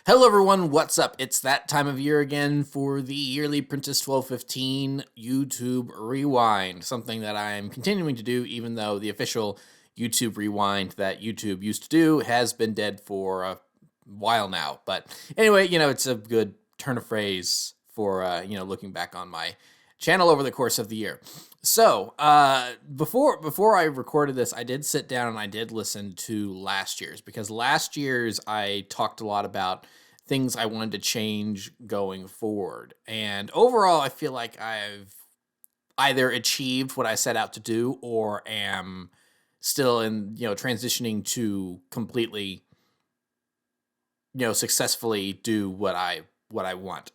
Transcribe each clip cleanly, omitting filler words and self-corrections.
Hello everyone, what's up? It's that time of year again for the yearly Prentice1215 YouTube Rewind, something that I'm continuing to do even though the official YouTube Rewind that YouTube used to do has been dead for a while now. But anyway, it's a good turn of phrase for, looking back on my channel over the course of the year. So, before I recorded this, I did sit down and I did listen to last year's, because last year's I talked a lot about things I wanted to change going forward. And overall, I feel like I've either achieved what I set out to do or am still in, transitioning to completely, successfully do what I want.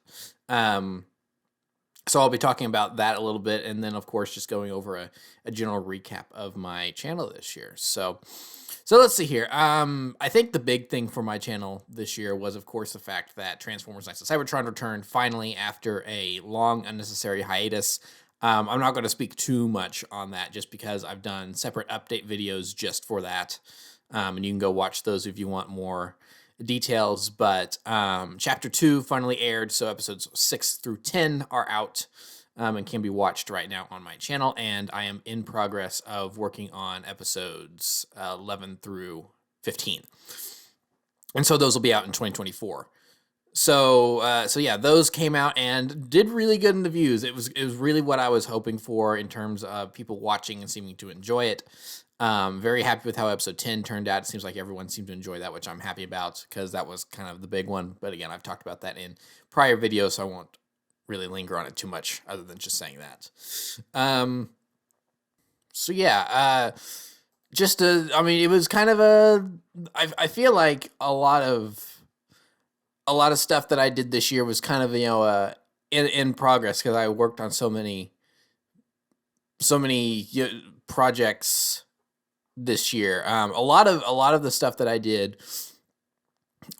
So I'll be talking about that a little bit, and then, of course, just going over a general recap of my channel this year. So let's see here. I think the big thing for my channel this year was, of course, the fact that Transformers: Knights of Cybertron returned finally after a long, unnecessary hiatus. I'm not going to speak too much on that just because I've done separate update videos just for that, and you can go watch those if you want more details. But chapter 2 finally aired, so episodes 6 through 10 are out and can be watched right now on my channel, and I am in progress of working on episodes 11 through 15, and so those will be out in 2024. So yeah, those came out and did really good in the views. It was really what I was hoping for in terms of people watching and seeming to enjoy it. Very happy with how episode 10 turned out. It seems like everyone seemed to enjoy that, which I'm happy about because that was kind of the big one. But again, I've talked about that in prior videos, so I won't really linger on it too much other than just saying that. So yeah, it was kind of I feel like a lot of stuff that I did this year was kind of, in progress because I worked on so many projects this year. A lot of the stuff that I did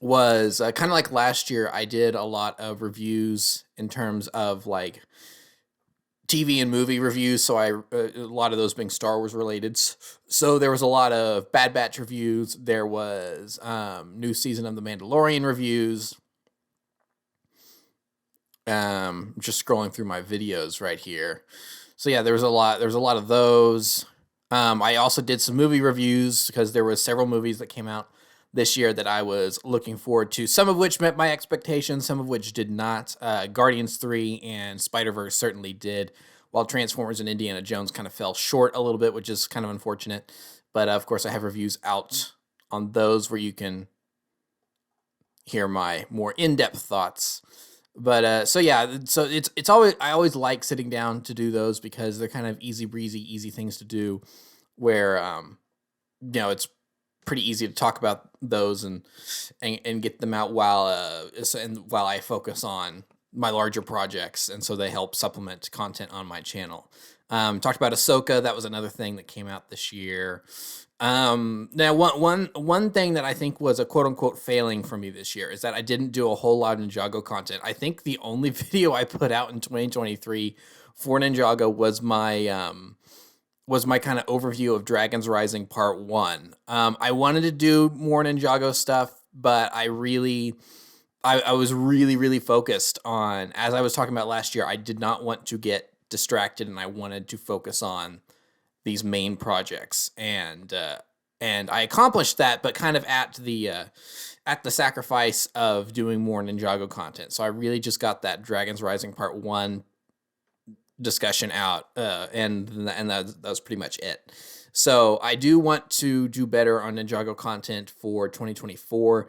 was kind of like last year. I did a lot of reviews in terms of like TV and movie reviews. So a lot of those being Star Wars related. So there was a lot of Bad Batch reviews. There was new season of The Mandalorian reviews. Just scrolling through my videos right here. So yeah, there's a lot of those. I also did some movie reviews because there were several movies that came out this year that I was looking forward to, some of which met my expectations, some of which did not. Guardians 3 and Spider-Verse certainly did, while Transformers and Indiana Jones kind of fell short a little bit, which is kind of unfortunate. But of course, I have reviews out on those where you can hear my more in-depth thoughts. But so yeah, so it's always, I always like sitting down to do those because they're kind of easy breezy, easy things to do, where it's pretty easy to talk about those and get them out while I focus on my larger projects, and so they help supplement content on my channel. Talked about Ahsoka. That was another thing that came out this year. Now one thing that I think was a quote unquote failing for me this year is that I didn't do a whole lot of Ninjago content. I think the only video I put out in 2023 for Ninjago was my kind of overview of Dragons Rising Part 1. I wanted to do more Ninjago stuff, but I was really focused on, as I was talking about last year, I did not want to get distracted, and I wanted to focus on these main projects, and I accomplished that, but kind of at the sacrifice of doing more Ninjago content. So I really just got that Dragons Rising Part 1 discussion out, and that was pretty much it. So I do want to do better on Ninjago content for 2024.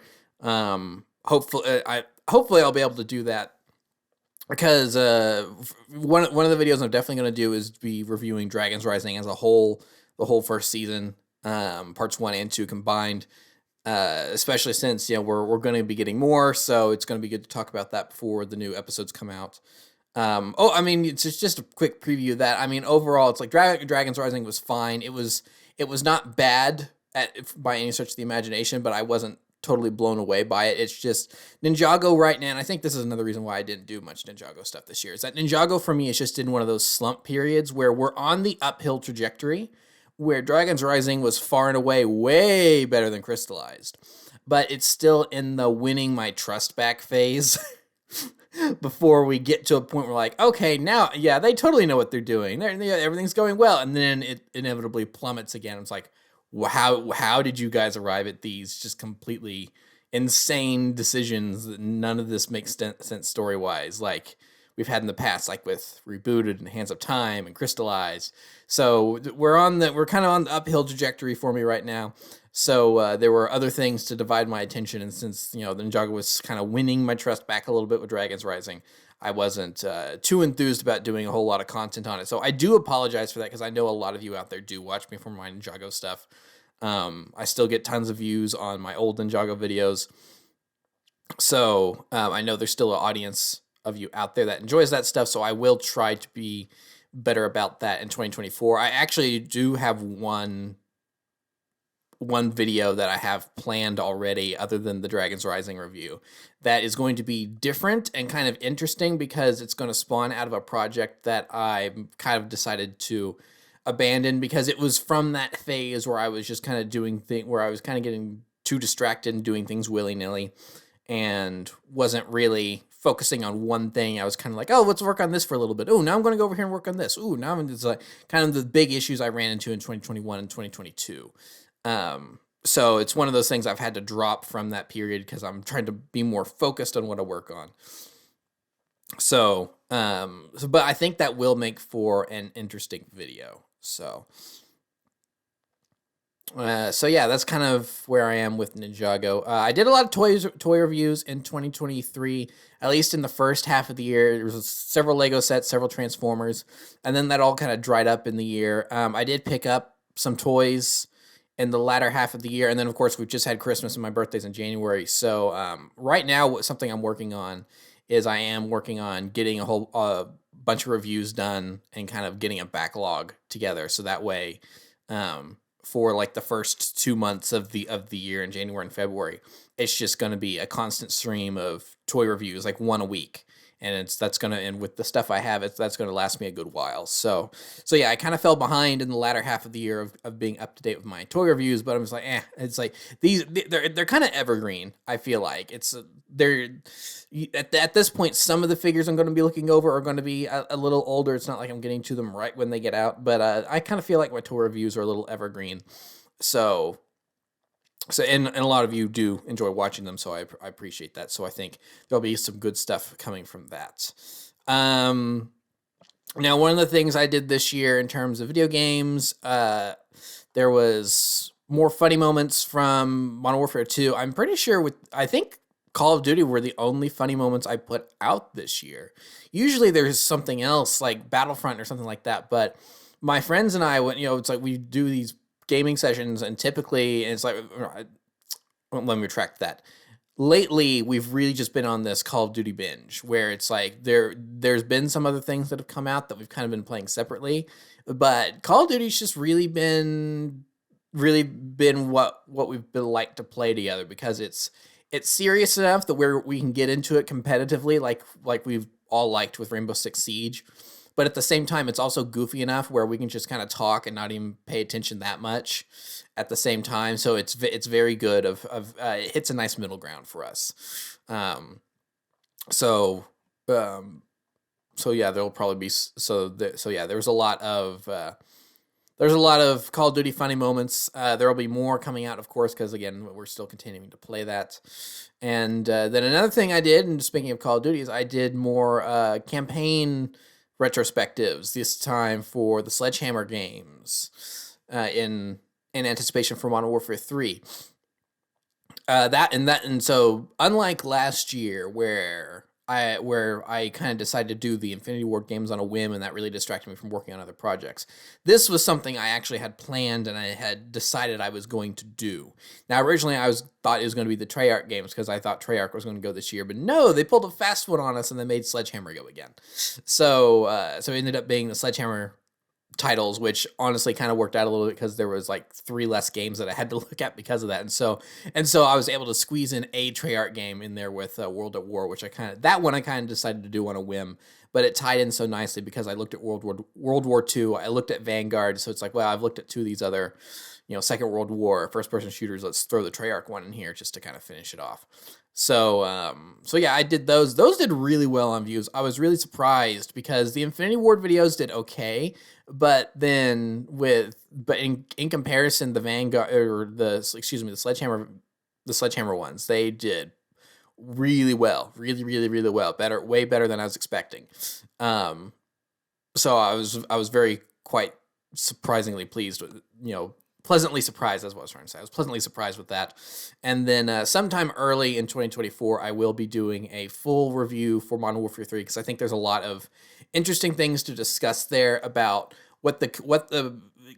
Hopefully I'll be able to do that, because one of the videos I'm definitely going to do is be reviewing Dragons Rising as a whole, the whole first season, parts 1 and 2 combined, especially since we're going to be getting more, so it's going to be good to talk about that before the new episodes come out. It's just a quick preview of that. Overall, it's like Dragons Rising was fine. It was not bad by any stretch of the imagination, but I wasn't totally blown away by it. It's just Ninjago right now, and I think this is another reason why I didn't do much Ninjago stuff this year, is that Ninjago for me is just in one of those slump periods where we're on the uphill trajectory, where Dragons Rising was far and away way better than Crystallized. but it's still in the winning my trust back phase. Before we get to a point where like, okay, now, yeah, they totally know what they're doing. Everything's going well. And then it inevitably plummets again. It's like, how did you guys arrive at these just completely insane decisions that none of this makes sense story-wise? Like we've had in the past, like with Rebooted and Hands of Time and Crystallized. So we're kind of on the uphill trajectory for me right now. So there were other things to divide my attention, and since the Ninjago was kind of winning my trust back a little bit with Dragons Rising, I wasn't too enthused about doing a whole lot of content on it. So I do apologize for that, because I know a lot of you out there do watch me for my Ninjago stuff. I still get tons of views on my old Ninjago videos, so I know there's still an audience of you out there that enjoys that stuff. So I will try to be better about that in 2024. I actually do have one video that I have planned already, other than the Dragons Rising review, that is going to be different and kind of interesting, because it's going to spawn out of a project that I kind of decided to abandon, because it was from that phase where I was just kind of where I was kind of getting too distracted and doing things willy-nilly and wasn't really focusing on one thing. I was kind of like, oh, let's work on this for a little bit. Oh, now I'm going to go over here and work on this. Oh, now it's like kind of the big issues I ran into in 2021 and 2022. So it's one of those things I've had to drop from that period, because I'm trying to be more focused on what I work on. So, but I think that will make for an interesting video. So yeah, that's kind of where I am with Ninjago. I did a lot of toy reviews in 2023, at least in the first half of the year. There was several Lego sets, several Transformers, and then that all kind of dried up in the year. I did pick up some toys in the latter half of the year, and then of course we've just had Christmas and my birthday's in January. So right now, something I'm working on is I am working on getting a whole bunch of reviews done and kind of getting a backlog together, so that way for like the first 2 months of the year in January and February, it's just going to be a constant stream of toy reviews, like one a week. And and with the stuff I have, that's going to last me a good while. So yeah, I kind of fell behind in the latter half of the year of being up to date with my toy reviews, but I'm just like, it's like they're kind of evergreen. I feel like they're at this point, some of the figures I'm going to be looking over are going to be a little older. It's not like I'm getting to them right when they get out, but I kind of feel like my toy reviews are a little evergreen. So and a lot of you do enjoy watching them, so I appreciate that. So I think there'll be some good stuff coming from that. Now, one of the things I did this year in terms of video games, there was more funny moments from Modern Warfare 2. I'm pretty sure I think Call of Duty were the only funny moments I put out this year. Usually there's something else like Battlefront or something like that, but my friends and I went, it's like we do these gaming sessions, and typically it's like, let me retract that. Lately, we've really just been on this Call of Duty binge, where it's like there's been some other things that have come out that we've kind of been playing separately, but Call of Duty's just really been what we've been like to play together, because it's serious enough that we can get into it competitively, like we've all liked with Rainbow Six Siege. But at the same time, it's also goofy enough where we can just kind of talk and not even pay attention that much at the same time. So it's very good. It hits a nice middle ground for us. So yeah, there'll probably be yeah. There's a lot of Call of Duty funny moments. There will be more coming out, of course, because again, we're still continuing to play that. And then another thing I did, and speaking of Call of Duty, is I did more campaign retrospectives this time for the Sledgehammer games in anticipation for Modern Warfare 3. And so unlike last year where I kind of decided to do the Infinity Ward games on a whim, and that really distracted me from working on other projects, this was something I actually had planned and I had decided I was going to do. Now, originally I thought it was going to be the Treyarch games, because I thought Treyarch was going to go this year, but no, they pulled a fast one on us and they made Sledgehammer go again. So it ended up being the Sledgehammer titles, which honestly kind of worked out a little bit, because there was like 3 less games that I had to look at because of that. And so I was able to squeeze in a Treyarch game in there with World at War, which I kind of decided to do on a whim, but it tied in so nicely because I looked at World War II, I looked at Vanguard, so it's like, well, I've looked at 2 of these other Second World War, first person shooters. Let's throw the Treyarch one in here just to kind of finish it off. So yeah, I did those. Those did really well on views. I was really surprised because the Infinity Ward videos did okay, but then in comparison, the Vanguard or the Sledgehammer ones, they did really well, really, really, really well. Better, way better than I was expecting. So I was very quite surprisingly pleased with, pleasantly surprised. That's what I was trying to say. I was pleasantly surprised with that. And then sometime early in 2024, I will be doing a full review for Modern Warfare 3 because I think there's a lot of interesting things to discuss there about what the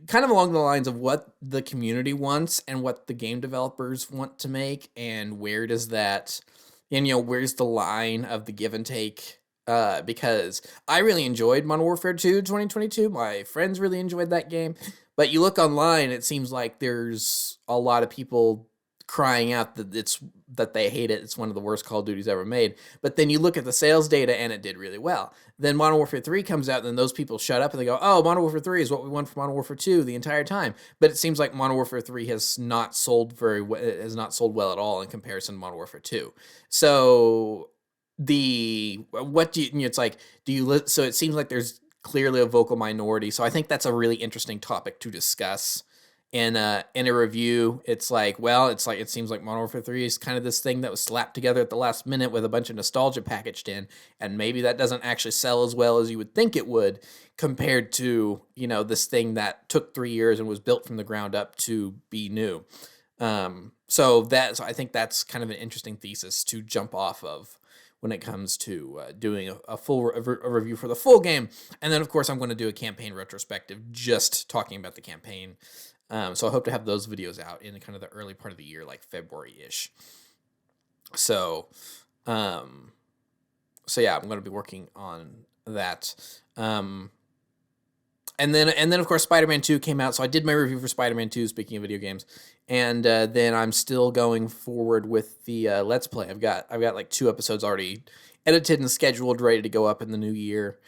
kind of along the lines of what the community wants and what the game developers want to make, and where does that, and where's the line of the give and take. Because I really enjoyed Modern Warfare 2 2022. My friends really enjoyed that game. But you look online, it seems like there's a lot of people crying out that they hate it. It's one of the worst Call of Duties ever made. But then you look at the sales data and it did really well. Then Modern Warfare 3 comes out and then those people shut up and they go, oh, Modern Warfare 3 is what we want from Modern Warfare 2 the entire time. But it seems like Modern Warfare 3 has not sold well at all in comparison to Modern Warfare 2. So it's like, so it seems like there's clearly a vocal minority. So I think that's a really interesting topic to discuss in a review. It seems like Modern Warfare 3 is kind of this thing that was slapped together at the last minute with a bunch of nostalgia packaged in, and maybe that doesn't actually sell as well as you would think it would compared to, this thing that took 3 years and was built from the ground up to be new. So I think that's kind of an interesting thesis to jump off of when it comes to doing a full review for the full game. And then, of course, I'm going to do a campaign retrospective just talking about the campaign. So I hope to have those videos out in kind of the early part of the year, like February-ish. So yeah, I'm going to be working on that. And then of course Spider-Man 2 came out, so I did my review for Spider-Man 2, speaking of video games, and then I'm still going forward with the Let's Play. I've got like 2 episodes already edited and scheduled, ready to go up in the new year,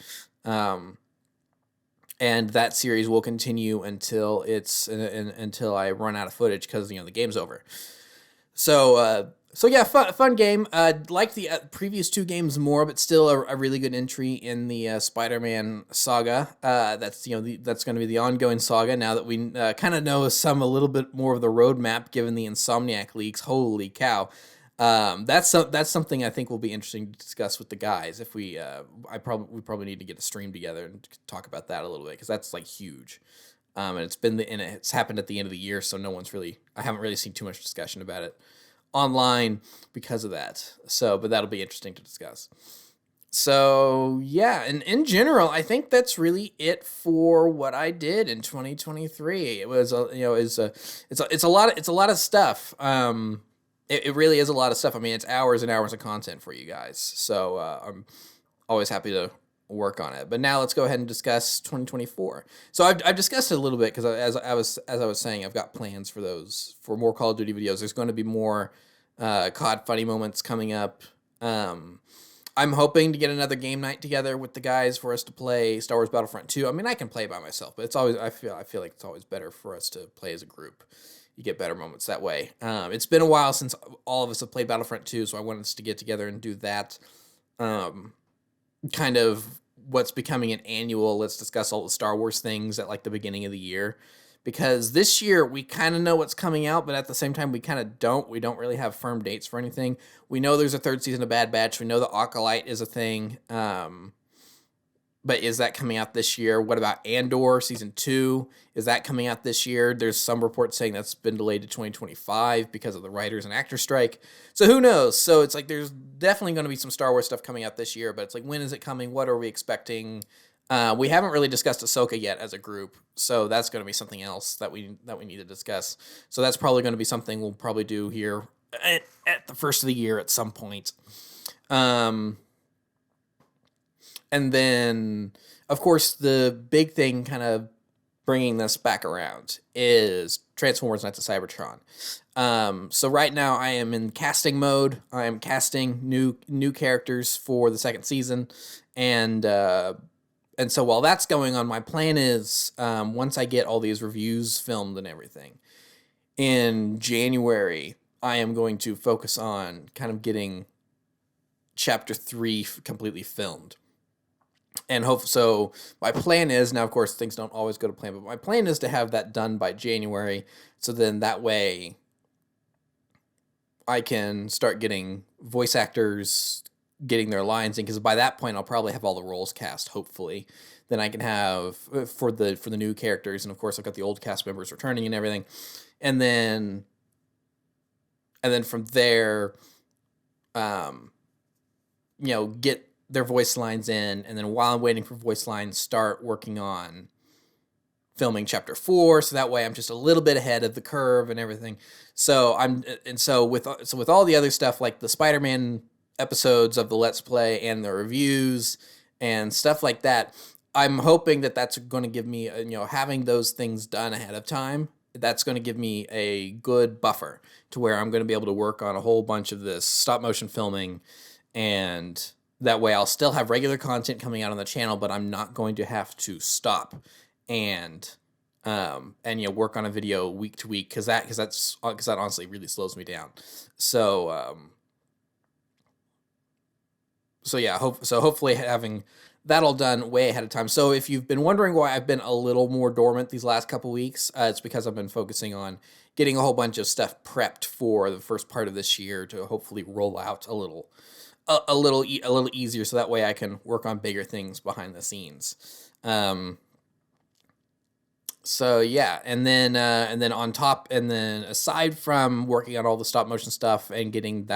and that series will continue until until I run out of footage because the game's over. So yeah, fun game. Like the previous 2 games more, but still a really good entry in the Spider-Man saga. That's that's going to be the ongoing saga now that we kind of know a little bit more of the roadmap given the Insomniac leaks. Holy cow! That's something I think will be interesting to discuss with the guys. If we probably need to get a stream together and talk about that a little bit because that's like huge. And it's happened at the end of the year, so I haven't really seen too much discussion about it online because of that. But that'll be interesting to discuss. So yeah, and in general, I think that's really it for what I did in 2023. It was it's a lot of stuff. It really is a lot of stuff. I mean, it's hours and hours of content for you guys. So I'm always happy to work on it. But now let's go ahead and discuss 2024. So I've discussed it a little bit because as I was saying, I've got plans for more Call of Duty videos. There's going to be more COD funny moments coming up. I'm hoping to get another game night together with the guys for us to play Star Wars Battlefront 2. I mean, I can play by myself, but I feel like it's always better for us to play as a group. You get better moments that way. It's been a while since all of us have played Battlefront 2, so I wanted us to get together and do that. Kind of what's becoming an annual, let's discuss all the Star Wars things at like the beginning of the year. Because this year we kind of know what's coming out, but at the same time we kind of don't. We don't really have firm dates for anything. We know there's a 3rd season of Bad Batch. We know the Acolyte is a thing. But is that coming out this year? What about Andor Season 2? Is that coming out this year? There's some reports saying that's been delayed to 2025 because of the writers and actors strike. So who knows? So it's like there's definitely going to be some Star Wars stuff coming out this year, but it's like, when is it coming? What are we expecting? We haven't really discussed Ahsoka yet as a group, so that's going to be something else that we need to discuss. So that's probably going to be something we'll probably do here at the first of the year at some point. And then, of course, the big thing kind of bringing this back around is Transformers Knights of Cybertron. So right now I am in casting mode. I am casting new characters for the 2nd season. And so while that's going on, my plan is once I get all these reviews filmed and everything, in January, I am going to focus on kind of getting chapter 3 completely filmed. And hope so. My plan is now, of course, things don't always go to plan, but my plan is to have that done by January. So then that way I can start getting voice actors getting their lines in, because by that point I'll probably have all the roles cast, hopefully. Then I can have for the new characters, and of course I've got the old cast members returning and everything. And then from there, get their voice lines in, and then while I'm waiting for voice lines, start working on filming chapter 4, so that way I'm just a little bit ahead of the curve and everything. So with all the other stuff, like the Spider-Man episodes of the Let's Play and the reviews and stuff like that, I'm hoping that that's going to give me, having those things done ahead of time, that's going to give me a good buffer to where I'm going to be able to work on a whole bunch of this stop motion filming, and that way I'll still have regular content coming out on the channel, but I'm not going to have to stop and work on a video week to week, because that honestly really slows me down. So hopefully having that all done way ahead of time. So if you've been wondering why I've been a little more dormant these last couple weeks, it's because I've been focusing on getting a whole bunch of stuff prepped for the first part of this year to hopefully roll out a little easier, so that way I can work on bigger things behind the scenes. So yeah, and then aside from working on all the stop motion stuff and getting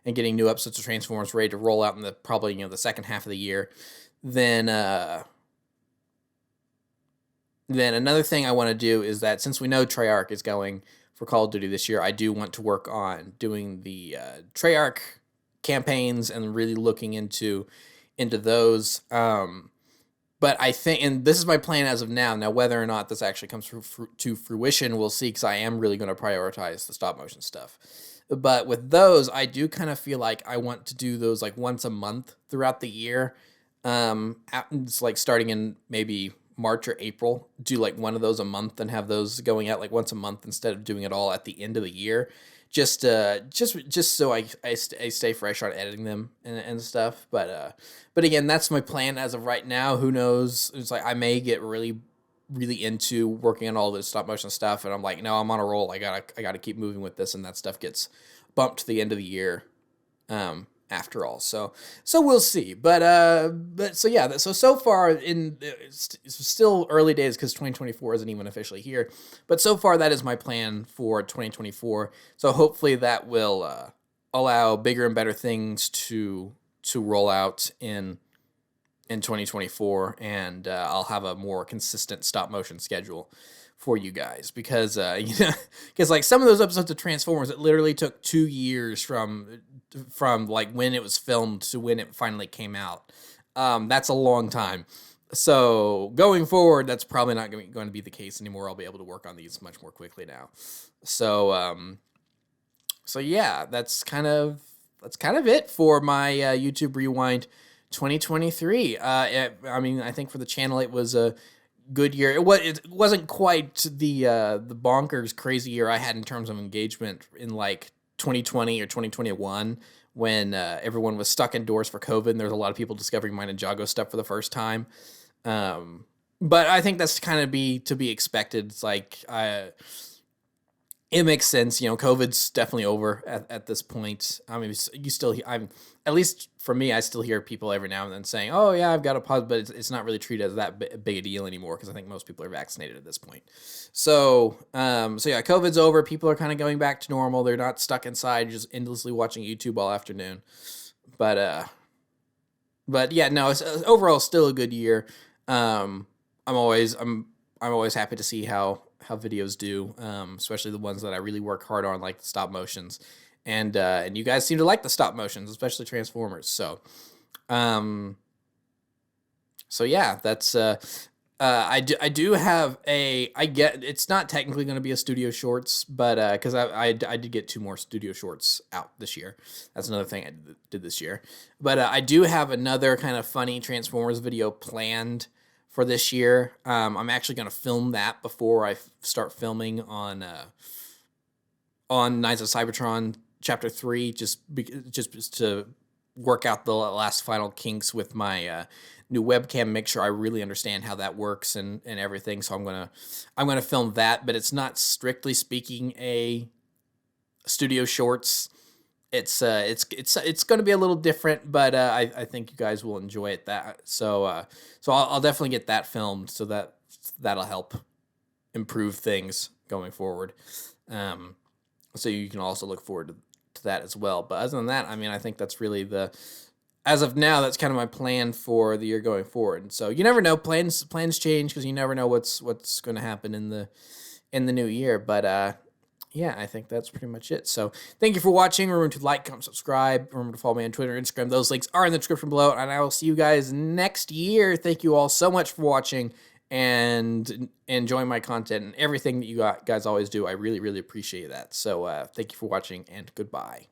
new episodes of Transformers ready to roll out in the second half of the year, then another thing I want to do is that, since we know Treyarch is going for Call of Duty this year, I do want to work on doing the Treyarch campaigns and really looking into those. But I think, and this is my plan as of now. Now, whether or not this actually comes to fruition, we'll see, because I am really going to prioritize the stop motion stuff. But with those, I do kind of feel like I want to do those like once a month throughout the year. It's like starting in maybe March or April, do like one of those a month and have those going out like once a month instead of doing it all at the end of the year. Just so I stay fresh on editing them and stuff. But again, that's my plan as of right now. Who knows? It's like I may get really, really into working on all this stop motion stuff, and I'm like, no, I'm on a roll. I gotta keep moving with this, and that stuff gets bumped to the end of the year. After all, so we'll see. So far it's still early days, because 2024 isn't even officially here. But so far, that is my plan for 2024. So hopefully that will allow bigger and better things to roll out in 2024, and I'll have a more consistent stop motion schedule for you guys, because like some of those episodes of Transformers, it literally took 2 years from like when it was filmed to when it finally came out. That's a long time. So going forward, that's probably not going to be the case anymore. I'll be able to work on these much more quickly now. So yeah, that's kind of it for my YouTube Rewind 2023. I think for the channel, it was a good year. It wasn't quite the bonkers crazy year I had in terms of engagement in like 2020 or 2021, when everyone was stuck indoors for COVID, and there's a lot of people discovering my Ninjago stuff for the first time. But I think that's kind of to be expected. It's like it makes sense. COVID's definitely over at this point. I mean, at least for me, I still hear people every now and then saying, "Oh yeah, I've got a pause," but it's not really treated as that big a deal anymore, because I think most people are vaccinated at this point. So yeah, COVID's over. People are kind of going back to normal. They're not stuck inside, just endlessly watching YouTube all afternoon. But yeah, no, it's overall still a good year. I'm always happy to see how videos do, especially the ones that I really work hard on, like the stop motions, and you guys seem to like the stop motions, especially Transformers. So yeah, that's I do have it's not technically going to be a studio shorts, but because I did get 2 more studio shorts out this year. That's another thing I did this year. But I do have another kind of funny Transformers video planned for this year. I'm actually going to film that before I start filming on on Knights of Cybertron Chapter 3, just to work out the last final kinks with my new webcam, make sure I really understand how that works and everything. So I'm gonna film that, but it's not strictly speaking a studio shorts. It's going to be a little different, but I think you guys will enjoy it. So I'll definitely get that filmed, so that'll help improve things going forward. So you can also look forward to that as well. But other than that, I mean, I think that's really as of now, that's kind of my plan for the year going forward. And so you never know, plans change, because you never know what's going to happen in the new year. But yeah, I think that's pretty much it. So thank you for watching. Remember to like, comment, subscribe. Remember to follow me on Twitter and Instagram. Those links are in the description below, and I will see you guys next year. Thank you all so much for watching and enjoying my content and everything that you guys always do. I really, really appreciate that. So thank you for watching, and goodbye.